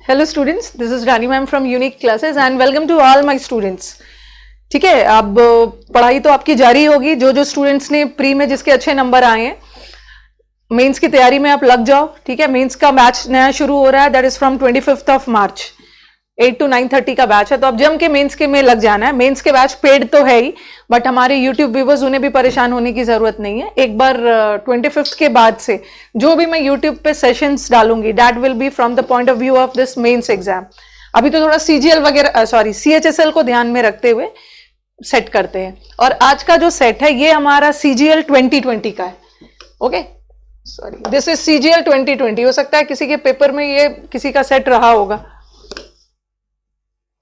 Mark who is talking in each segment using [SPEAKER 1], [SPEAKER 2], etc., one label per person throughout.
[SPEAKER 1] Hello students, this is Rani ma'am from Unique Classes and welcome to all my students. ठीक है, अब पढ़ाई तो आपकी जारी होगी. जो स्टूडेंट्स ने प्री में जिसके अच्छे नंबर आए हैं, मेंस की तैयारी में आप लग जाओ. ठीक है, मेंस का बैच नया शुरू हो रहा है. That is from 25th of March. 8 to 9:30 का बैच है, तो अब जम के मेंस के में लग जाना है. मेंस के बैच पेड तो है ही, बट हमारे यूट्यूब व्यूवर्स उन्हें भी परेशान होने की जरूरत नहीं है. एक बार 25th के बाद से जो भी मैं यूट्यूब पे सेशंस डालूंगी, that will be from the point of view of this mains exam. अभी तो थोड़ा सीजीएल वगैरह CHSL को ध्यान में रखते हुए सेट करते हैं. और आज का जो सेट है ये हमारा CGL 2020 का है. Okay, sorry, this is CGL 2020. हो सकता है किसी के पेपर में ये किसी का सेट रहा होगा.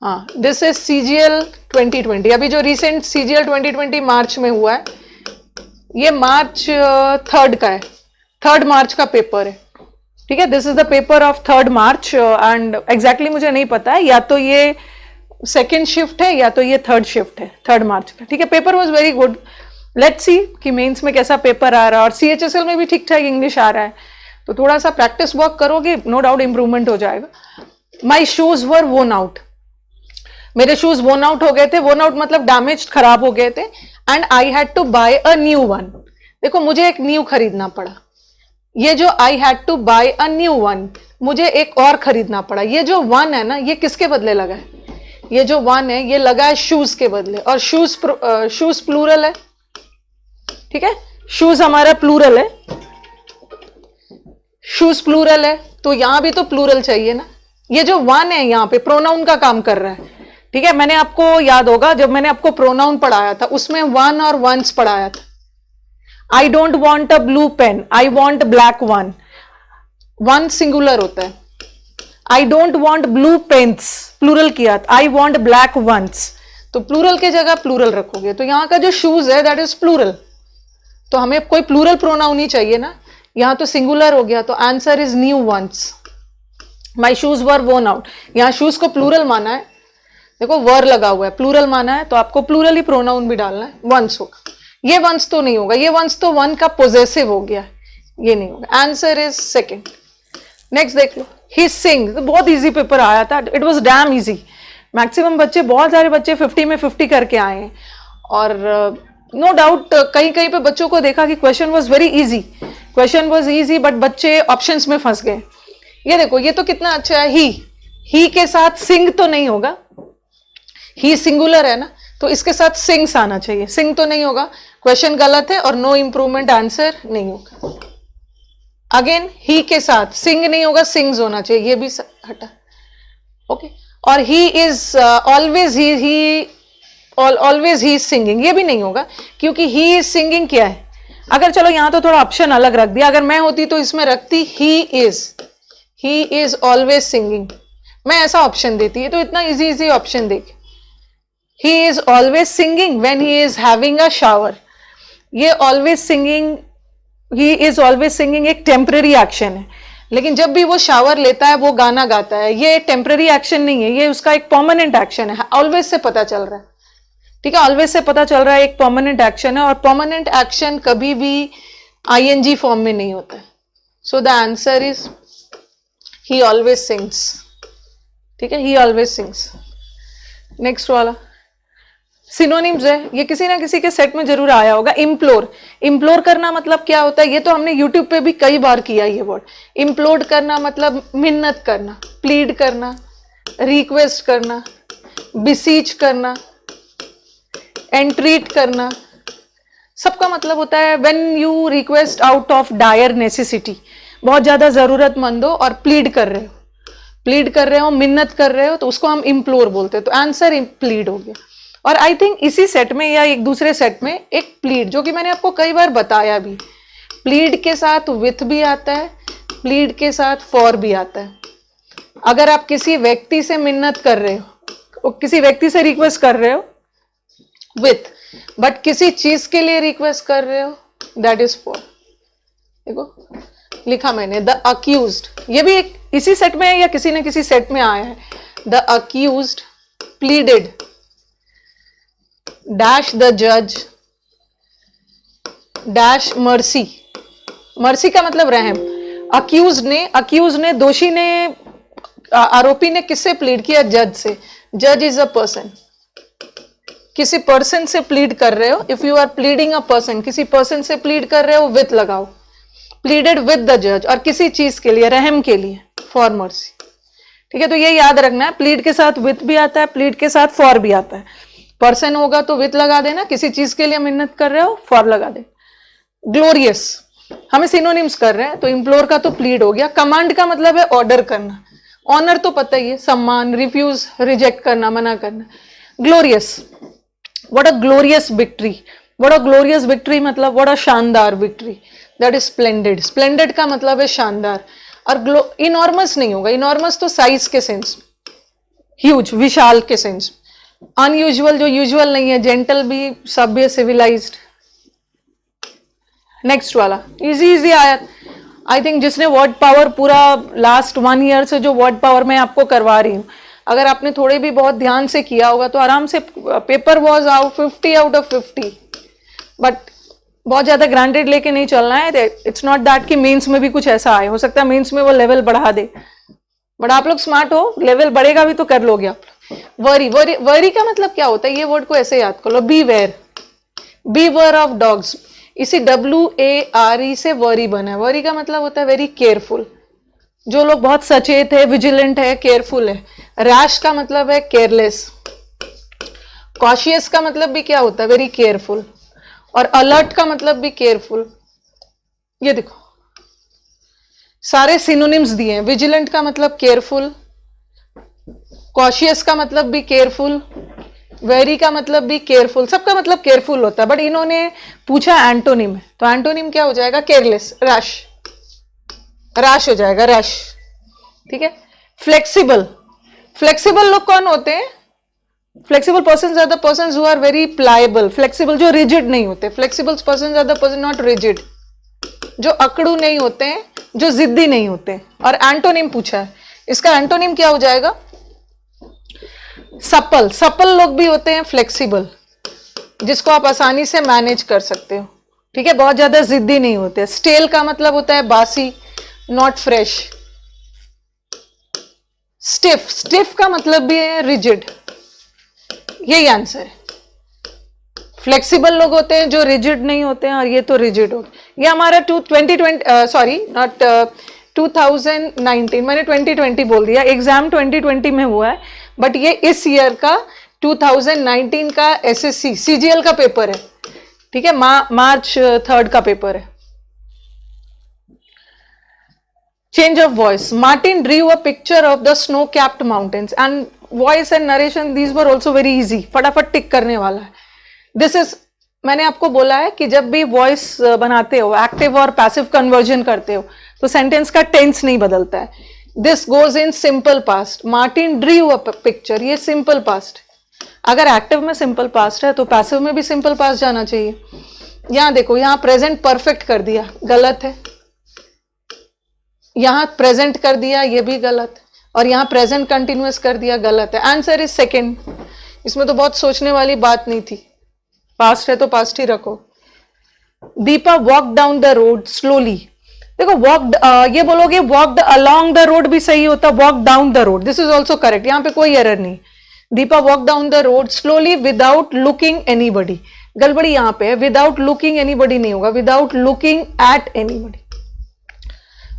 [SPEAKER 1] हाँ, दिस इज CGL 2020. अभी जो रिसेंट CGL 2020 मार्च में हुआ है, ये मार्च 3rd का है. 3rd मार्च का पेपर है. ठीक है, this is the paper of 3rd March and exactly मुझे नहीं पता है, या तो ये सेकेंड शिफ्ट है या तो ये 3rd शिफ्ट है 3rd मार्च का. ठीक है, paper was very good. Let's see कि मेंस में कैसा पेपर आ रहा है. और CHSL में भी ठीक ठाक इंग्लिश आ रहा है, तो थोड़ा सा प्रैक्टिस वर्क करोगे, नो डाउट इंप्रूवमेंट हो जाएगा. माई शूज वर वोन आउट. मेरे शूज वोन आउट हो गए थे. वोन आउट मतलब डैमेज, खराब हो गए थे. And I had to buy a new one. देखो, मुझे एक न्यू खरीदना पड़ा. ये जो I had to buy a new one, मुझे एक और खरीदना पड़ा. ये जो वन है ना, ये किसके बदले लगा है? ये जो वन है ये लगा है शूज के बदले. और शूज प्लूरल है. ठीक है, शूज हमारा प्लूरल है. शूज प्लूरल है तो यहां भी तो प्लूरल चाहिए ना. ये जो वन है यहाँ पे प्रोनाउन का काम कर रहा है. ठीक है, मैंने आपको याद होगा जब मैंने आपको प्रोनाउन पढ़ाया था उसमें वन और वंस पढ़ाया था. I don't want a blue pen, I want black one. One singular होता है. I don't want blue pens plural किया था. आई वॉन्ट ब्लैक वंस, तो प्लूरल के जगह प्लूरल रखोगे. तो यहां का जो शूज है दैट इज प्लूरल, तो हमें कोई प्लूरल प्रोनाउन ही चाहिए ना. यहां तो सिंगुलर हो गया, तो answer is new ones. My shoes were worn out. यहां शूज को प्लूरल माना है. देखो, वर लगा हुआ है, प्लूरल माना है, तो आपको प्लूरल ही प्रोनाउन भी डालना है. वंस होगा. ये वंस तो नहीं होगा. ये वंस तो वन का पोजेसिव हो गया, ये नहीं होगा. Answer is second. नेक्स्ट देख लो. ही सिंग. बहुत इजी पेपर आया था. It was damn easy. Maximum बच्चे, बहुत सारे बच्चे 50 में 50 करके आए हैं. और नो डाउट कहीं कहीं पे बच्चों को देखा कि question was very easy. Question was easy, but बच्चे ऑप्शंस में फंस गए. ये देखो, ये तो कितना अच्छा है. ही के साथ सिंग तो नहीं होगा. ही सिंगुलर है ना, तो इसके साथ सिंग्स आना चाहिए. सिंग तो नहीं होगा. क्वेश्चन गलत है और नो इंप्रूवमेंट. आंसर नहीं होगा. अगेन, ही के साथ सिंग नहीं होगा, सिंग्स होना चाहिए. ये भी हटा. ओके. और he is always always he is singing, ये भी नहीं होगा, क्योंकि ही इज सिंगिंग क्या है. अगर चलो यहां तो थोड़ा ऑप्शन अलग रख दिया. अगर मैं होती तो इसमें रखती ही इज ऑलवेज सिंगिंग. मैं ऐसा ऑप्शन देती है, तो इतना इजी ऑप्शन देख. He is always singing when he is having a shower. ये always singing, he is always singing एक टेम्पररी एक्शन है. लेकिन जब भी वो शावर लेता है वो गाना गाता है. ये टेम्पररी एक्शन नहीं है, ये उसका एक परमानेंट एक्शन है. ऑलवेज से पता चल रहा है. ठीक है, ऑलवेज से पता चल रहा है एक परमानेंट एक्शन है. और परमानेंट एक्शन कभी भी ING फॉर्म में नहीं होता है. So the answer is he always sings. ठीक है, he always sings. नेक्स्ट वाला सिनोनिम्स है. ये किसी ना किसी के सेट में जरूर आया होगा. इम्प्लोर. इम्प्लोर करना मतलब क्या होता है, ये तो हमने यूट्यूब पे भी कई बार किया ये वर्ड. इम्प्लोर करना मतलब मिन्नत करना, प्लीड करना, रिक्वेस्ट करना, बिसीच करना, एंट्रीट करना. सबका मतलब होता है when you request out of dire necessity. बहुत ज्यादा जरूरतमंद हो और प्लीड कर रहे हो, मिन्नत कर रहे हो, तो उसको हम इम्प्लोर बोलते हैं. तो आंसर प्लीड हो गया. और आई थिंक इसी सेट में या एक दूसरे सेट में एक प्लीड, जो कि मैंने आपको कई बार बताया भी, प्लीड के साथ विथ भी आता है, प्लीड के साथ फॉर भी आता है. अगर आप किसी व्यक्ति से मिन्नत कर रहे हो, किसी व्यक्ति से रिक्वेस्ट कर रहे हो विथ, बट किसी चीज के लिए रिक्वेस्ट कर रहे हो, दैट इज फॉर. देखो लिखा मैंने, द अक्यूज्ड. ये भी एक इसी सेट में है या किसी न किसी सेट में आया है. The accused pleaded dash the जज डैश मर्सी. मर्सी का मतलब रहम. अक्यूज ने दोषी ने आरोपी ने किससे प्लीड किया? जज से। जज इज अ पर्सन, किसी पर्सन से प्लीड कर रहे हो। If you are pleading a person, किसी पर्सन से प्लीड कर रहे हो, विथ लगाओ, प्लीडेड विद द जज, और किसी चीज के लिए, रहम के लिए, फॉर मर्सी। ठीक है, तो ये याद रखना है, प्लीड के साथ विथ भी आता है, प्लीड के साथ फॉर भी आता है। पर्सन होगा तो विथ लगा देना, किसी चीज के लिए मिन्नत कर रहे हो फॉर लगा दे। ग्लोरियस, हमें सिनोनिम्स कर रहे हैं, तो इम्प्लोर का तो प्लीड हो गया। कमांड का मतलब है ऑर्डर करना, ऑनर तो पता ही है, सम्मान, रिफ्यूज, रिजेक्ट करना, मना करना। Glorious, what a glorious victory, what a glorious victory मतलब व्हाट अ शानदार victory, that is splendid. Splendid का मतलब है शानदार, और इनॉर्मस नहीं होगा, इनॉर्मस तो साइज के सेंस, ह्यूज, विशाल के सेंस। अनयूजुअल जो यूजुअल नहीं है, जेंटल भी, सभ्य, सिविलाइज्ड। नेक्स्ट वाला इजी इजी आया, आई थिंक जिसने वर्ड पावर पूरा लास्ट 1 ईयर से जो वर्ड पावर मैं आपको करवा रही हूँ, अगर आपने थोड़े भी बहुत ध्यान से किया होगा तो आराम से paper was out 50 out of 50। But बहुत ज्यादा ग्रांटेड लेके नहीं चलना है, इट्स नॉट दैट कि मेंस में भी कुछ ऐसा आए, हो सकता है मेंस में वो लेवल बढ़ा दे, बट आप लोग स्मार्ट हो, लेवल बढ़ेगा भी तो कर लोगे आप। वरी, वरी, वरी का मतलब क्या होता है, ये वर्ड को ऐसे याद कर लो, beware, beware of dogs, इसी WARE से वरी बना है। वरी का मतलब होता है वेरी केयरफुल, जो लोग बहुत सचेत है, विजिलेंट है, केयरफुल है। रैश का मतलब है केयरलेस। कॉशियस का मतलब भी क्या होता है, वेरी केयरफुल। और अलर्ट का मतलब भी केयरफुल। ये देखो सारे सिनोनिम्स दिए हैं। विजिलेंट का मतलब केयरफुल, कॉशियस का मतलब भी केयरफुल, वेरी का मतलब भी केयरफुल, सबका मतलब केयरफुल होता है। बट इन्होंने पूछा एंटोनिम, तो एंटोनिम क्या हो जाएगा, केयरलेस, रैश, रैश हो जाएगा, रैश। ठीक है। फ्लेक्सिबल, फ्लेक्सिबल लोग कौन होते हैं, flexible person are the person who are very pliable. Flexible जो रिजिड नहीं होते, flexible person are the person not rigid, जो अकड़ू नहीं होते हैं, जो जिद्दी नहीं होते। और एंटोनिम पूछा है, इसका एंटोनिम क्या हो जाएगा, सपल। सपल लोग भी होते हैं फ्लेक्सिबल, जिसको आप आसानी से मैनेज कर सकते हो। ठीक है, बहुत ज्यादा जिद्दी नहीं होते। स्टेल का मतलब होता है बासी, नॉट फ्रेश। स्टिफ, स्टिफ का मतलब भी है रिजिड। यही आंसर है। फ्लेक्सिबल लोग होते हैं जो रिजिड नहीं होते हैं, और ये तो रिजिड हो। ये हमारा 2019, मैंने 2020 बोल दिया, एग्जाम 2020 में हुआ है, बट ये इस ईयर का 2019 का SSC CGL का पेपर है। ठीक है, मार्च 3 का पेपर है। Change of voice. Martin drew a picture of the snow-capped mountains, and voice and narration, these were also very easy. फटाफट टिक करने वाला है। This is, मैंने आपको बोला है कि जब भी वॉइस बनाते हो, एक्टिव और पैसिव कन्वर्जन करते हो, तो सेंटेंस का टेंस नहीं बदलता है। This goes in simple past. Martin ड्रीव a picture, ये सिंपल पास्ट। अगर एक्टिव में सिंपल पास्ट है तो पैसिव में भी सिंपल पास्ट जाना चाहिए। यहां देखो, यहां प्रेजेंट परफेक्ट कर दिया, गलत है। यहां प्रेजेंट कर दिया, ये भी गलत। और यहां प्रेजेंट कंटिन्यूअस कर दिया, गलत है। Answer is second. इसमें तो बहुत सोचने वाली बात नहीं थी। पास्ट है तो पास्ट ही रखो। Deepa walk down the road slowly. देखो वॉक, ये बोलोगे वॉकड अलोंग द रोड भी सही होता, walk down the road, this is also correct, यहां पे कोई एरर नहीं। Deepa walk down the road slowly without looking anybody. गड़बड़ी यहां पे है, विदाउट लुकिंग एनीबडी नहीं होगा, विदाउट लुकिंग एट एनीबडी।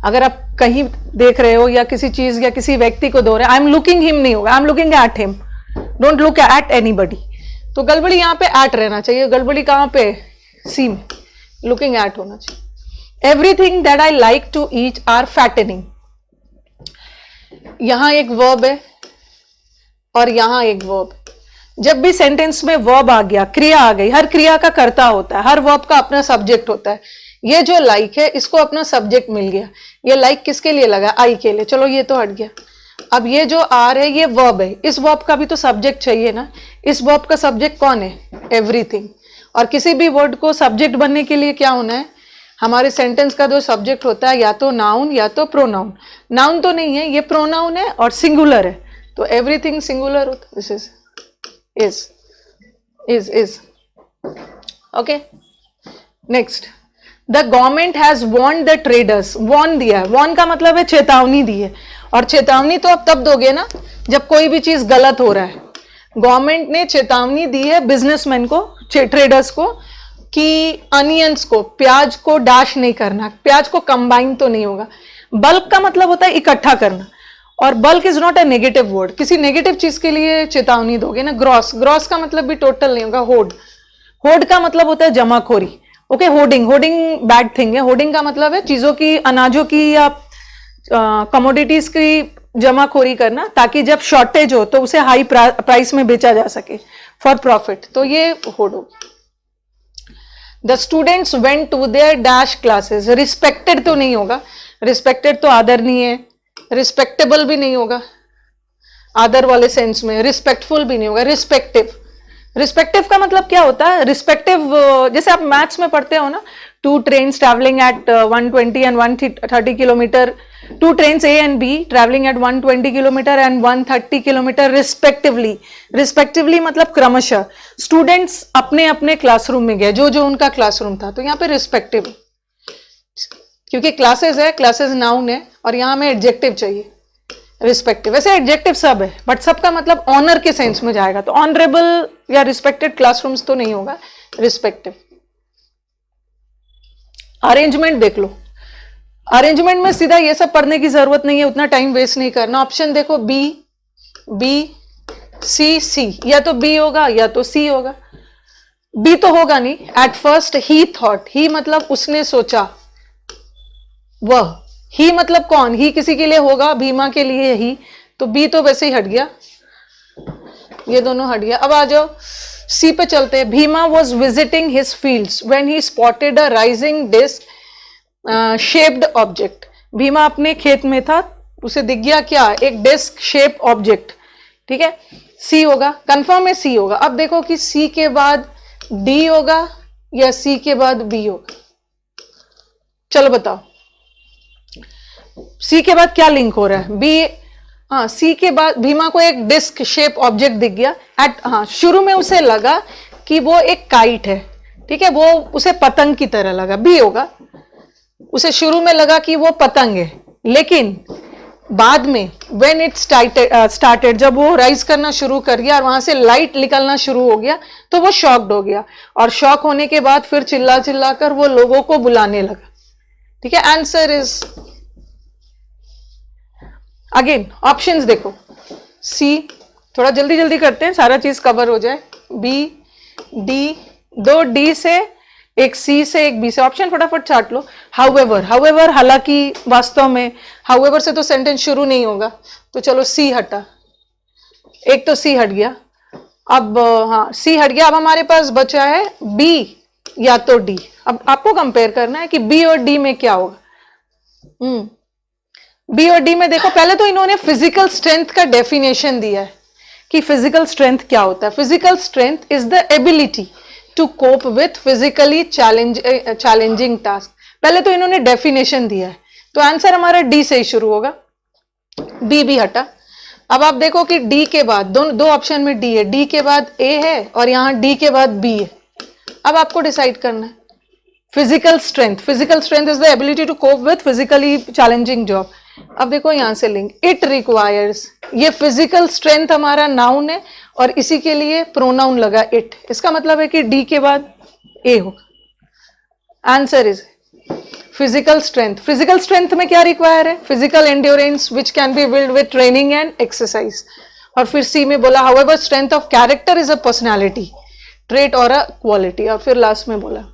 [SPEAKER 1] अगर आप कहीं देख रहे हो या किसी चीज या किसी व्यक्ति को दो रहे, आई एम लुकिंग हिम नहीं होगा, I am looking at him, don't look at anybody. तो गड़बड़ी यहां पे एट रहना चाहिए, गड़बड़ी कहां पे, सी में, लुकिंग एट होना चाहिए। Everything that I like to eat are fattening. यहां एक वर्ब है और यहां एक वर्ब। जब भी सेंटेंस में वर्ब आ गया, क्रिया आ गई, हर क्रिया का कर्ता होता है, हर वर्ब का अपना सब्जेक्ट होता है। ये जो लाइक है, इसको अपना सब्जेक्ट मिल गया। ये लाइक किसके लिए लगा, आई के लिए, चलो ये तो हट गया। अब ये जो आर है, ये वर्ब है, इस वर्ब का भी तो सब्जेक्ट चाहिए ना। इस वर्ब का सब्जेक्ट कौन है, एवरीथिंग। और किसी भी वर्ड को सब्जेक्ट बनने के लिए क्या होना है, हमारे सेंटेंस का जो सब्जेक्ट होता है या तो नाउन या तो प्रोनाउन। नाउन तो नहीं है, ये प्रोनाउन है और सिंगुलर है, तो एवरीथिंग सिंगुलर होता है। This is okay. Next, the government has warned the traders. Warn दिया है, वॉर्न का मतलब है चेतावनी दी है। और चेतावनी तो आप तब दोगे ना जब कोई भी चीज गलत हो रहा है। गवर्नमेंट ने चेतावनी दी है बिजनेसमैन को, ट्रेडर्स को, कि अनियंस को, प्याज को डैश नहीं करना, प्याज को कंबाइन तो नहीं होगा। बल्क का मतलब होता है इकट्ठा करना, और bulk is not a negative word. किसी नेगेटिव चीज के लिए चेतावनी दोगे ना। ग्रॉस, ग्रॉस का मतलब भी टोटल नहीं होगा। होड, होड का मतलब होता है जमाखोरी। Okay, hoarding, hoarding bad thing है। होर्डिंग का मतलब है चीजों की, अनाजों की या कमोडिटीज की जमाखोरी करना, ताकि जब शॉर्टेज हो तो उसे हाई प्राइस में बेचा जा सके फॉर प्रॉफिट। तो ये होड हो। The students went to their dash classes. Respected तो नहीं होगा, रिस्पेक्टेड तो आदरणीय है, रिस्पेक्टेबल भी नहीं होगा आदर वाले सेंस में, रिस्पेक्टफुल भी नहीं होगा, रिस्पेक्टिव। रिस्पेक्टिव का मतलब क्या होता है? रिस्पेक्टिव जैसे आप मैथ्स में पढ़ते हो ना, 2 trains traveling at 120 and 130 kilometer, 2 trains A and B traveling at 120 kilometer and 130 kilometer respectively। Respectively मतलब क्रमशः। स्टूडेंट्स अपने अपने क्लासरूम में गए, जो जो उनका क्लासरूम था, तो यहाँ पे रिस्पेक्टिव, क्योंकि क्लासेस है, क्लासेस नाउन है, और यहाँ हमें एडजेक्टिव चाहिए, रिस्पेक्टिव। वैसे एडजेक्टिव सब है, बट सबका मतलब ऑनर के सेंस में जाएगा, तो ऑनरेबल या रिस्पेक्टेड क्लासरूम्स तो नहीं होगा, रिस्पेक्टिव। अरेंजमेंट देख लो, अरेंजमेंट में सीधा ये सब पढ़ने की जरूरत नहीं है, उतना टाइम वेस्ट नहीं करना। ऑप्शन देखो, बी, बी, सी, सी, या तो बी होगा या तो सी होगा। बी तो होगा नहीं। एट फर्स्ट ही थॉट, ही मतलब उसने सोचा, वह, ही मतलब कौन, ही किसी के लिए होगा, भीमा के लिए ही, तो बी तो वैसे ही हट गया, ये दोनों हट गया। अब आ जाओ सी पे चलते हैं। Bhima was visiting his fields when he spotted a rising disc shaped object. Bhima अपने खेत में था, उसे दिख गया क्या? एक डिस्क शेप ऑब्जेक्ट। ठीक है, सी होगा, कंफर्म है सी होगा। अब देखो कि सी के बाद डी होगा या सी के बाद बी होगा, चलो बताओ सी के बाद क्या लिंक हो रहा है? बी, हाँ, सी के बाद भीमा को एक डिस्क शेप ऑब्जेक्ट दिख गया। हाँ, शुरू में उसे लगा कि वो एक काइट है, ठीक है, वो उसे पतंग की तरह लगा, बी होगा। उसे शुरू में लगा कि वो पतंग है, लेकिन बाद में व्हेन इट स्टार्टेड, जब वो राइज करना शुरू कर गया और वहां से लाइट निकलना शुरू हो गया, तो वो शॉक्ड हो गया, और शॉक होने के बाद फिर चिल्ला चिल्ला कर वो लोगों को बुलाने लगा। ठीक है, आंसर इज अगेन ऑप्शंस देखो, सी, थोड़ा जल्दी जल्दी करते हैं, सारा चीज कवर हो जाए। बी, डी, 2 डी से, एक सी से, एक बी से। ऑप्शन फटाफट चाट लो। हाउएवर, हाउएवर हालांकि, वास्तव में, हाउएवर से तो सेंटेंस शुरू नहीं होगा, तो चलो सी हटा, एक तो सी हट गया। अब हाँ, सी हट गया, अब हमारे पास बचा है बी या तो डी। अब आपको कंपेयर करना है कि बी और डी में क्या होगा। बी और डी में देखो, पहले तो इन्होंने फिजिकल स्ट्रेंथ का डेफिनेशन दिया है कि फिजिकल स्ट्रेंथ क्या होता है। Physical strength is the ability to cope with physically challenging task. पहले तो इन्होंने डेफिनेशन दिया है, तो आंसर हमारा डी से ही शुरू होगा, बी भी हटा। अब आप देखो कि डी के बाद दो ऑप्शन में डी है, डी के बाद ए है और यहां डी के बाद बी है। अब आपको डिसाइड करना है physical strength. Physical strength is the ability to cope with physically challenging job. अब देखो यहां से लिंक, इट रिक्वायर्स, ये फिजिकल स्ट्रेंथ हमारा नाउन है और इसी के लिए प्रोनाउन लगा इट, इसका मतलब है कि डी के बाद ए होगा। Answer is physical strength. Physical strength में क्या रिक्वायर है? Physical endurance which can be build with training and exercise. और फिर सी में बोला however strength of character is a personality trait और अ क्वालिटी। और फिर लास्ट में बोला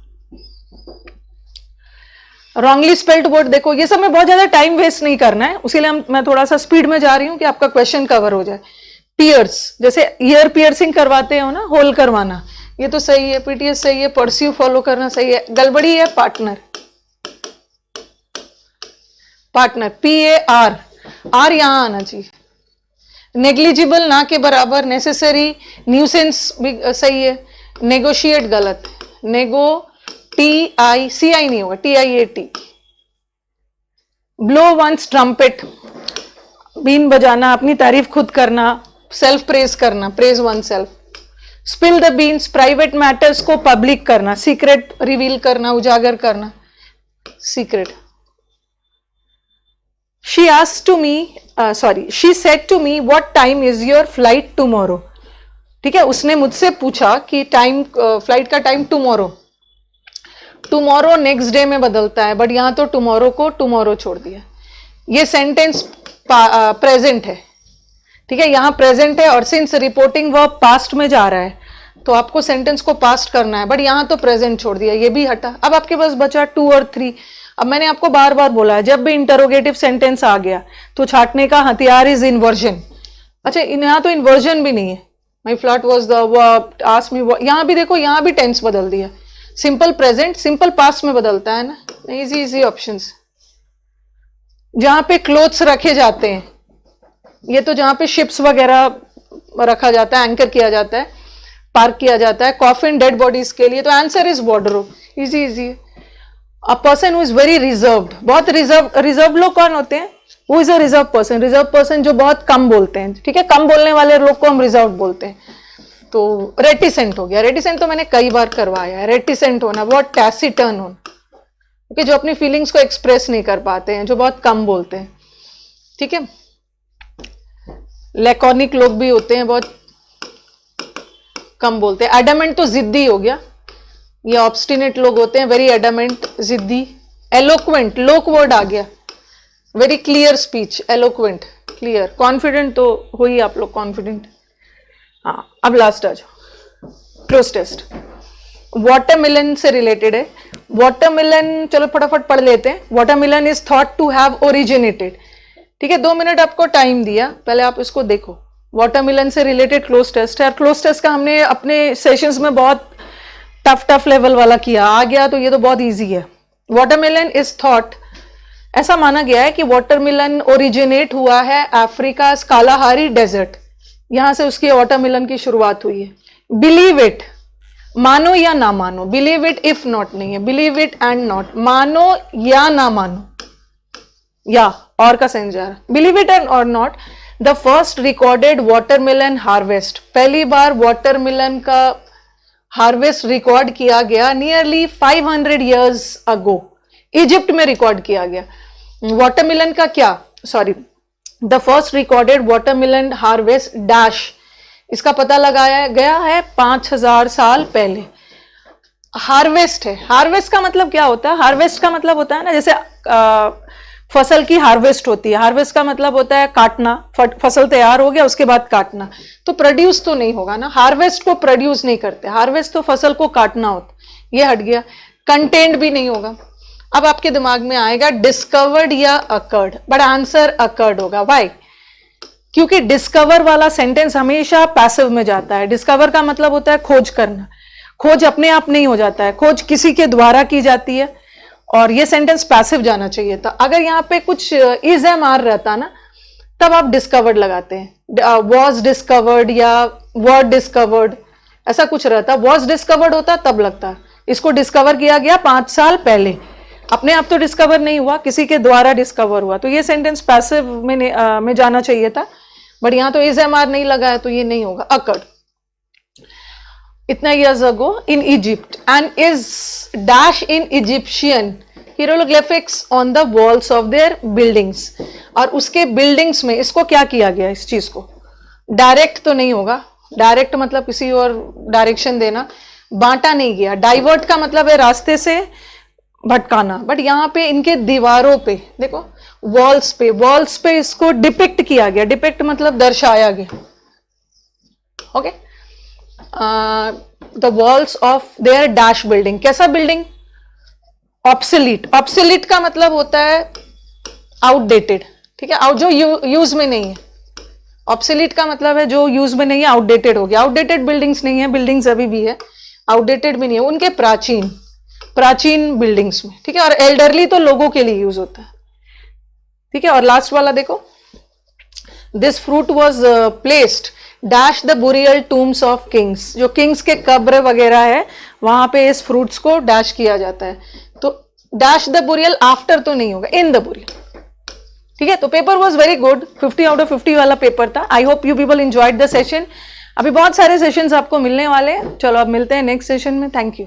[SPEAKER 1] रॉन्गली स्पेल्ड वर्ड। देखो ये सब में बहुत ज्यादा टाइम वेस्ट नहीं करना है, उसी लिए मैं थोड़ा सा स्पीड में जा रही हूं कि आपका क्वेश्चन कवर हो जाए। पियर्स, जैसे ईयर पियर्सिंग करवाते हो ना, होल करवाना, ये तो सही है, पीटीएस सही है, परस्यू फॉलो करना सही है। गड़बड़ी है पार्टनर, पार्टनर PAR, आर यहां आना चाहिए। नेग्लिजिबल ना के बराबर, नेसेसरी, न्यूसेंस भी सही है, नेगोशिएट गलत, नेगो TICI नहीं होगा, TIAT। ब्लो वंस ट्रम्पेट, बीन बजाना, अपनी तारीफ खुद करना, सेल्फ प्रेज करना, praise oneself. Spill the beans, private matters को पब्लिक करना, सीक्रेट रिवील करना, उजागर करना, secret. She asked to me, she said to me what time is your flight tomorrow. ठीक है, उसने मुझसे पूछा कि टाइम, फ्लाइट का time tomorrow. Tomorrow next day में बदलता है, बट यहां तो टुमारो को टुमारो छोड़ दिया। ये सेंटेंस प्रेजेंट है, ठीक है, यहां प्रेजेंट है, और सिंस रिपोर्टिंग वर्ब पास्ट में जा रहा है तो आपको सेंटेंस को पास्ट करना है, बट यहां तो प्रेजेंट छोड़ दिया, ये भी हटा। अब आपके पास बचा 2 और 3। अब मैंने आपको बार बार बोला है, जब भी इंटरोगेटिव सेंटेंस आ गया तो छाटने का हथियार इज इन्वर्जन। अच्छा, यहां तो इन्वर्जन भी नहीं है। माई flat was the verb, ask me, यहां भी देखो, यहां भी टेंस बदल दिया। सिंपल प्रेजेंट सिंपल पास्ट में बदलता है ना, इजी इजी ऑप्शंस। जहां पे क्लोथ्स रखे जाते हैं, ये तो जहां पे शिप्स वगैरह रखा जाता है, एंकर किया जाता है, पार्क किया जाता है, कॉफिन डेड बॉडीज के लिए, तो answer is wardrobe. Easy easy. A person who is very reserved, बहुत रिजर्व लोग कौन होते हैं? Who is a reserve person? Reserve person जो बहुत कम बोलते हैं, ठीक है, कम बोलने वाले लोग को हम रिजर्व बोलते हैं। तो रेटिसेंट हो गया। रेटिसेंट तो मैंने कई बार करवाया है। रेटिसेंट होना, बहुत टैसिटर्न होना, okay, जो अपनी फीलिंग्स को एक्सप्रेस नहीं कर पाते हैं, जो बहुत कम बोलते हैं, ठीक है। लैकोनिक लोग भी होते हैं, बहुत कम बोलते हैं। एडामेंट तो जिद्दी हो गया, ये ऑब्स्टिनेट लोग होते हैं, वेरी एडामेंट, जिद्दी। एलोक्वेंट, लोक वर्ड आ गया, very clear speech, eloquent, clear. Confident तो हो ही आप लोग, कॉन्फिडेंट। हाँ, अब लास्ट आ जाओ, क्लोज टेस्ट। वाटरमेलन से रिलेटेड है। वाटरमेलन, चलो फटाफट पढ़ लेते हैं। Watermelon is thought to have originated, ठीक है, 2 मिनट आपको टाइम दिया, पहले आप इसको देखो। वाटरमेलन से रिलेटेड क्लोज टेस्ट है, और क्लोज टेस्ट का हमने अपने सेशंस में बहुत टफ लेवल वाला किया, आ गया तो ये तो बहुत इजी है। वाटरमेलन इज थॉट, ऐसा माना गया है कि वाटरमेलन ओरिजिनेट हुआ है अफ्रीका कालाहारी डेजर्ट, यहां से उसकी वाटरमेलन की शुरुआत हुई है। बिलीव इट, मानो या ना मानो, बिलीव इट इफ नॉट नहीं है, बिलीव इट एंड नॉट, मानो या ना मानो, या और का सेंस जा रहा। बिलीव इट एंड और not, the first recorded watermelon harvest, पहली बार वाटरमेलन का हार्वेस्ट रिकॉर्ड किया गया नियरली 500 ईयर्स अगो, इजिप्ट में रिकॉर्ड किया गया। वाटरमेलन का क्या, sorry, the first recorded watermelon harvest dash, इसका पता लगाया गया है 5000 साल पहले। हार्वेस्ट है, हार्वेस्ट का मतलब क्या होता है? हार्वेस्ट का मतलब होता है ना, जैसे फसल की हार्वेस्ट होती है, हार्वेस्ट का मतलब होता है काटना, फसल तैयार हो गया उसके बाद काटना, तो प्रोड्यूस तो नहीं होगा ना, हार्वेस्ट को प्रोड्यूस नहीं करते, हार्वेस्ट तो फसल को काटना होता, ये हट गया। कंटेंट भी नहीं होगा। अब आपके दिमाग में आएगा डिस्कवर्ड या अकर्ड, बट आंसर अकर्ड होगा। व्हाई? क्योंकि डिस्कवर वाला सेंटेंस हमेशा पैसिव में जाता है। डिस्कवर का मतलब होता है खोज करना, खोज अपने आप नहीं हो जाता है, खोज किसी के द्वारा की जाती है, और ये सेंटेंस पैसिव जाना चाहिए था। अगर यहाँ पे कुछ इज एम आर रहता ना, तब आप डिस्कवर्ड लगाते हैं, वॉज डिस्कवर्ड या वर्ड डिस्कवर्ड, ऐसा कुछ रहता। वॉज डिस्कवर्ड होता तब लगता, इसको डिस्कवर किया गया 5 साल पहले, अपने आप तो डिस्कवर नहीं हुआ, किसी के द्वारा डिस्कवर हुआ, तो ये सेंटेंस पैसिव में जाना चाहिए था, बट यहाँ तो इज एम आर नहीं लगा है, तो ये नहीं होगा। अकर्ड, इतना years ago in Egypt and is dash in Egyptian hieroglyphics on the walls of their buildings, और उसके बिल्डिंग्स में इसको क्या किया गया, इस चीज को डायरेक्ट तो नहीं होगा, डायरेक्ट मतलब किसी और डायरेक्शन देना, बांटा नहीं गया। डाइवर्ट का मतलब है रास्ते से भटकाना, बट यहाँ पे इनके दीवारों पे देखो, वॉल्स पे इसको डिपिक्ट किया गया, डिपिक्ट मतलब दर्शाया गया। Okay, the walls of their dash building, कैसा बिल्डिंग? ऑब्सोलीट, ऑब्सोलीट का मतलब होता है आउटडेटेड, ठीक है, जो यूज में नहीं है। ऑब्सोलीट का मतलब है जो यूज में नहीं है, आउटडेटेड हो गया। आउटडेटेड बिल्डिंग्स नहीं है, बिल्डिंग्स अभी भी है, आउटडेटेड भी नहीं है, उनके प्राचीन बिल्डिंग्स में, ठीक है। और एल्डरली तो लोगों के लिए यूज होता है, ठीक है। और लास्ट वाला देखो, this fruit was placed dash the burial tombs of Kings, जो किंग्स के कब्र वगैरह है वहां पे इस फ्रूट्स को डैश किया जाता है। तो डैश द बुरियल, आफ्टर तो नहीं होगा, इन द बुरियल, ठीक है। तो paper was very good, 50 out of 50 वाला पेपर था। I hope you people enjoyed the session. अभी बहुत सारे सेशंस आपको मिलने वाले हैं। चलो अब मिलते हैं नेक्स्ट सेशन में। Thank you.